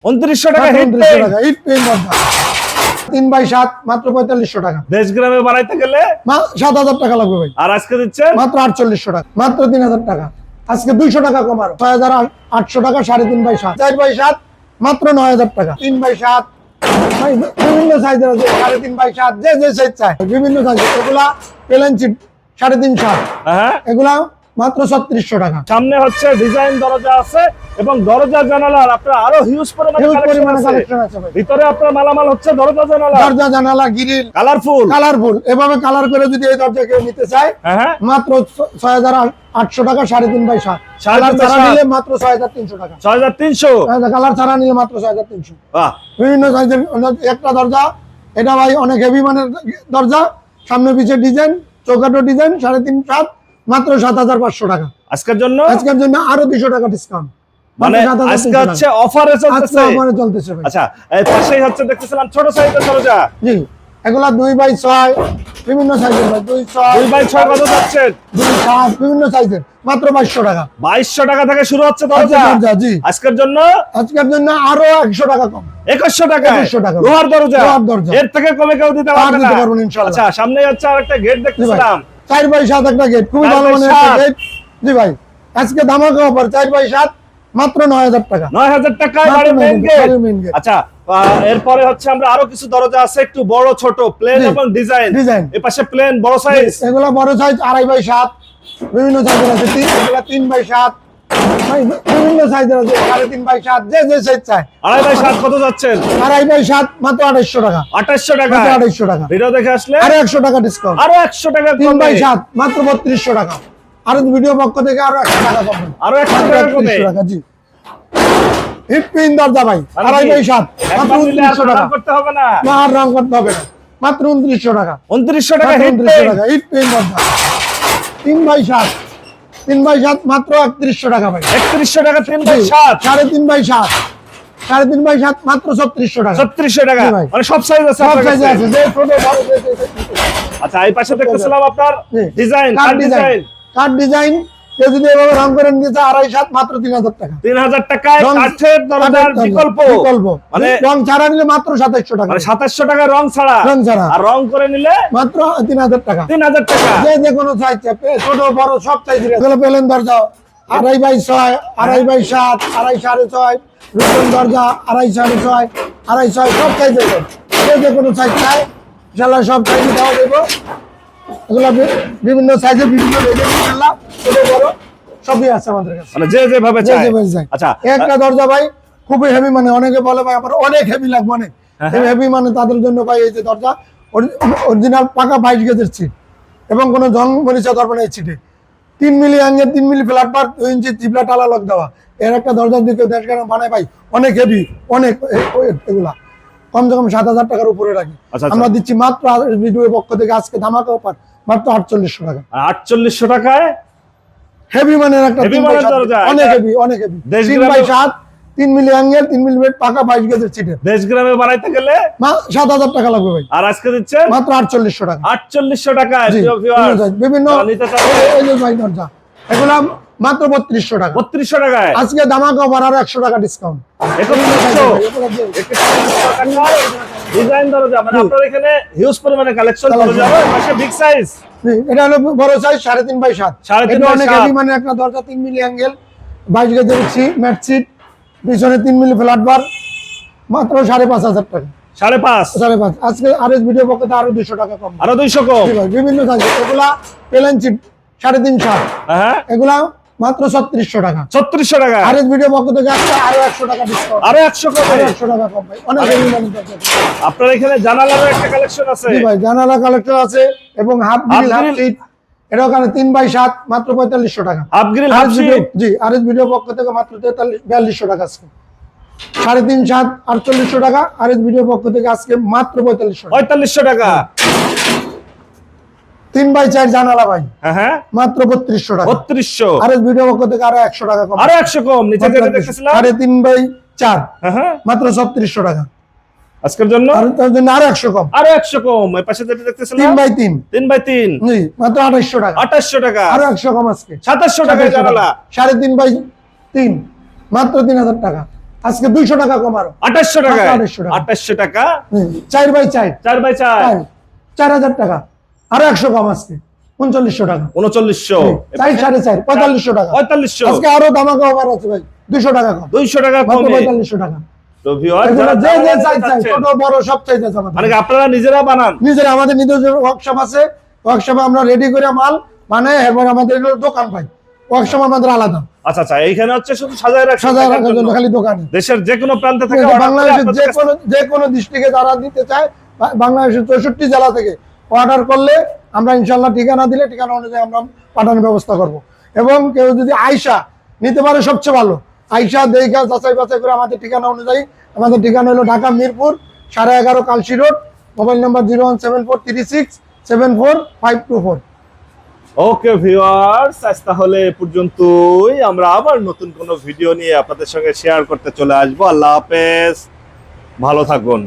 2900 টাকা hit paint দরজা 3x7 মাত্র 4500 টাকা। দেশ গ্রামে বানাইতে গেলে 7000 টাকা লাগবে ভাই। আর আজকে দিচ্ছেন মাত্র 4800 টাকা, মাত্র 3000 টাকা। আজকে 200 টাকা কম, আরো 6800 টাকা। 3.5x7 4x7 মাত্র 9000 টাকা। 3x7 ভাই বিভিন্ন সাইজের আছে, 3.5x7 যে যে সাইজ চাই বিভিন্ন সাইজ। এগুলা প্লেন চিট 3.5x7, হ্যাঁ এগুলা মাত্র 3600 টাকা। সামনে হচ্ছে ডিজাইন দরজা আছে এবং দরজা জানালার আপনার আরো হিউজ পরিমাণে কালেকশন আছে ভাই। ভিতরে আপনার মালামাল হচ্ছে দরজা জানালা গ্রিল কালারফুল এভাবে কালার করে যদি এই দরজা কেউ নিতে চায় মাত্র 6800 টাকা। 3.5x7 কালার ছাড়া নিলে মাত্র 6300 টাকা। 6300 কালার ছাড়া নিলে মাত্র 6300। বাহ, বিভিন্ন সাইজের একটা দরজা, এটা ভাই অনেক হেভি মানের দরজা, সামনে পিছে ডিজাইন, চৌকাটো ডিজাইন, 3.5x7 মাত্র 7500 টাকা। আজকের জন্য আরো 200 টাকা ডিসকাউন্ট। মানে আজকে হচ্ছে অফারে চলতেছে ভাই। আচ্ছা, এই পাশেই হচ্ছে দেখতেছিলাম ছোট সাইজের দরজা। জি, এগুলা 2x6 বিভিন্ন সাইজের ভাই। 2x6 কত যাচ্ছেন? 2x7 বিভিন্ন সাইজের মাত্র 2200 টাকা। 2200 টাকা থেকে শুরু হচ্ছে দরজা। জি, আজকের জন্য আরো 100 টাকা কম, 2100 টাকা। 2100 টাকা লোহার দরজা, দরজা এর থেকে কমে কেউ দিতে পারবে না। ইনশাআল্লাহ। আচ্ছা, সামনে হচ্ছে আরেকটা গেট দেখতেছিলাম, 4x7 একটা গেট, খুবই ভালো মানের একটা গেট। জি ভাই, আজকে ধামাকা অফার 4x7 মাত্র 9000 টাকা। 9000 টাকায় বাড়ি মেইন গেট। আচ্ছা, এরপরে হচ্ছে আমরা আরো কিছু দরজা আছে, একটু বড় ছোট, প্লেন এবং ডিজাইন। এই পাশে প্লেন বড় সাইজ, এগুলা বড় সাইজ 2.5x7 বিভিন্ন সাইজের আছে। এগুলা 3x7 ভাই বিভিন্ন সাইজের আছে, 3.5x7 যে যে সাইজ চাই। 2.5x7 কত যাচ্ছেন? 2.5x7 মাত্র 2800 টাকা। 2800 টাকা। 2800 টাকা। ভিডিও দেখে আসলে আরো 100 টাকা ডিসকাউন্ট। আরো 100 টাকা। 3x7 মাত্র 3200 টাকা। আর ভিডিও পক্ষ থেকে আরো 100 টাকা পাবেন। আরো 100 টাকা কমে। জি, হিট পেইন্ট দরজা ভাই 2.5x7 মাত্র 2900 টাকা। করতে হবে না, না আর রং করতে হবে না, মাত্র 2900 টাকা। 2900 টাকা হিট টাকা হিট পেইন্ট দরজা 3x7 3x7 মাত্র 3100 টাকা ভাই। 3100 টাকা 3x7 3.5x7 3.5x7 মাত্র 3600 টাকা। 3600 টাকা। মানে সব সাইজ আছে, সব সাইজ আছে, যে ছোট বড় যে। আচ্ছা, এই পাশে দেখতেছিলাম আপনার ডিজাইন, কাট ডিজাইন। কেউ যদি এভাবে রং করে নিতে 2.5x7 মাত্র 3000 টাকা। 3000 টাকায় কাঠের দরজার বিকল্প। মানে রং ছাড়া নিলে মাত্র 2700 টাকা। মানে 2700 টাকা রং ছাড়া। আর রং করে নিলে মাত্র 3000 টাকা। 3000 টাকা। যে কোনো সাইজ, ছোট বড় সব সাইজের। এগুলো প্লেন দরজা 2.5x6 2.5x7 2.5x6 রুকন দরজা 2.5x6 2.5x6 সব সাইজের। যে কোনো সাইজ চাই ইনশাআল্লাহ সব সাইজ দেওয়া দেবো। এগুলো বিভিন্ন সাইজের বিভিন্ন রেঞ্জের ইনশাআল্লাহ ছোট বড় সবই আছে আমাদের কাছে, মানে যে যেভাবে চাই। আচ্ছা, একটা দরজা ভাই খুবই হেভি, মানে অনেকে বলে ভাই আমার অনেক হেভি লাগবে, অনেক হেভি, মানে তাদের জন্য ভাই এই যে দরজা অরিজিনাল পাকা 22 গেজের সিট এবং কোনো জং মরিচা ধরবে না এই সিটে। 3 মিলি অ্যাঙ্গেল 3 মিলি ফ্ল্যাট বার 2 ইঞ্চি জিবলা টালা লক দেওয়া। এর একটা দরজার দিকে দেশ গ্রাম বানায় ভাই, অনেক হেভি, অনেক এগুলা কমসে কম 7000 টাকার উপরে রাখি। আমরা দিচ্ছি মাত্র ভিডিওর পক্ষ থেকে আজকে ধামাকা অফার মাত্র 4800 টাকা। 4800 টাকায় হেভি মানের একটা দরজা, অনেক হেভি, অনেক হেভি। 3x7 3 মিলি অ্যাঙ্গেল 3 মিলি বেড পাকা 22 গেজের সিটে দেশ গ্রামে বানাইতে গেলে 7000 টাকা লাগবে ভাই। আর আজকে দিচ্ছেন মাত্র 4800 টাকা। 4800 টাকায় বিভিন্ন এই যে ভাই দরজা এগুলা মাত্র 3200 টাকা। 3200 টাকায় আজকে ধামাকা অফার আর 100 টাকা ডিসকাউন্ট। ডিজাইন দরজা, মানে আপনার এখানে হিউজ পরিমাণে কালেকশন দরজা আছে। বিগ সাইজ, এটা হলো বড় সাইজ 3.5x7। এটা অনেক হেভি মানে একটা দরজা 3 মিলি অ্যাঙ্গেল 22 গেজের ম্যাট সিট, পিছনে 3 মিলি ফ্ল্যাট বার মাত্র 5500 টাকা। 5.5 আজকে আরএস ভিডিও পক্ষে আরো 200 টাকা কম। আরো 200 কম। বিভিন্ন সাইজ, এগুলা প্লেন সিট 3.5x7 এগুলা মাত্র 3600 টাকা। 3600 টাকা। আরএস ভিডিও পক্ষ থেকে আরো 100 টাকা ডিসকাউন্ট। আরো 100 কম। 100 টাকা কম ভাই, অনেক হেভি মানে দরজা। আপনার এখানে জানালারও একটা কালেকশন আছে। জি ভাই, জানালা কালেকশন আছে এবং হাফ গ্রিল হাফ সিট, এটা ওখানে 3x7 মাত্র 4500 টাকা। Half grill half sheet. জি, আরএস ভিডিও পক্ষ থেকে মাত্র 4200 টাকা আজকে। 3.5x7 4800 টাকা। আরএস ভিডিও পক্ষ থেকে আজকে মাত্র 4500 টাকা। 3x4 জানালা ভাই মাত্র 3200 টাকা। 3200। আরএস ভিডিও পক্ষ থেকে আরো 100 টাকা কম। আরো 100 কম। নিচে যেটা দেখতেছিলাম 3.5x4 মাত্র 3600 টাকা। আজকের জন্য তার জন্য আরো 100 কম। আরো 100 কম। এই পাশে যেটা দেখতেছিলাম 3x3 জি মাত্র 2800 টাকা। 2800 টাকা। আরো 100 কম আজকে 2700 টাকা জানালা। 3.5x3 মাত্র 3000 টাকা। আজকে 200 টাকা কম আরো 2800 টাকা, 2800 টাকা। 2800 টাকা, 4 বাই 4 4 বাই 4, 4000 টাকা, আরো 100 কম আজকে 3900 টাকা, 3900, 4 4.5 4500 টাকা, 4500, আজকে আরো দামাকা অফার আছে ভাই, 200 টাকা কম, 200 টাকা মাত্র কমে। 4500 টাকা। তো ভিউয়ার এগুলো যারা যে যে দাম চাই চাচ্ছেন, ছোট বড় সব চাইতেছে আমাদের। মানে কি আপনারা নিজেরা বানান? নিজেরা আমাদের নিজস্ব ওয়ার্কশপ আছে, ওয়ার্কশপে আমরা রেডি করে মাল মানে এরপর আমাদের এগুলো দোকান পাই, ওয়ার্কশপ আমাদের আলাদা, আচ্ছা আচ্ছা, এইখানে হচ্ছে শুধু সাজায় সাজায় রাখার রাখার জন্য জন্য। খালি দোকানে। দেশের যে কোনো প্রান্ত থেকে order করে বাংলাদেশের আপনাদের যে কোনো ডিস্ট্রিক্টে যারা দিতে চায়, বাংলাদেশের 64 জেলা থেকে অর্ডার করলে আমরা ইনশাল্লাহ ঠিকানা দিলে ঠিকানা অনুযায়ী আমরা পাঠানোর ব্যবস্থা করব। এবং কেউ যদি আইসা নিতে পারে সবচেয়ে ভালো, আইসা দেখা যাচাই বাছাই করে আমাদের ঠিকানা অনুযায়ী, আমাদের ঠিকানা হলো Dhaka Mirpur 11.5 Kalshi road, mobile number 01743674524। Okay viewers, আজ তাহলে এ পর্যন্তই। আমরা আবার নতুন কোনো ভিডিও নিয়ে আপনাদের সঙ্গে শেয়ার করতে চলে আসবো। আল্লাহ হাফেজ, ভালো থাকুন।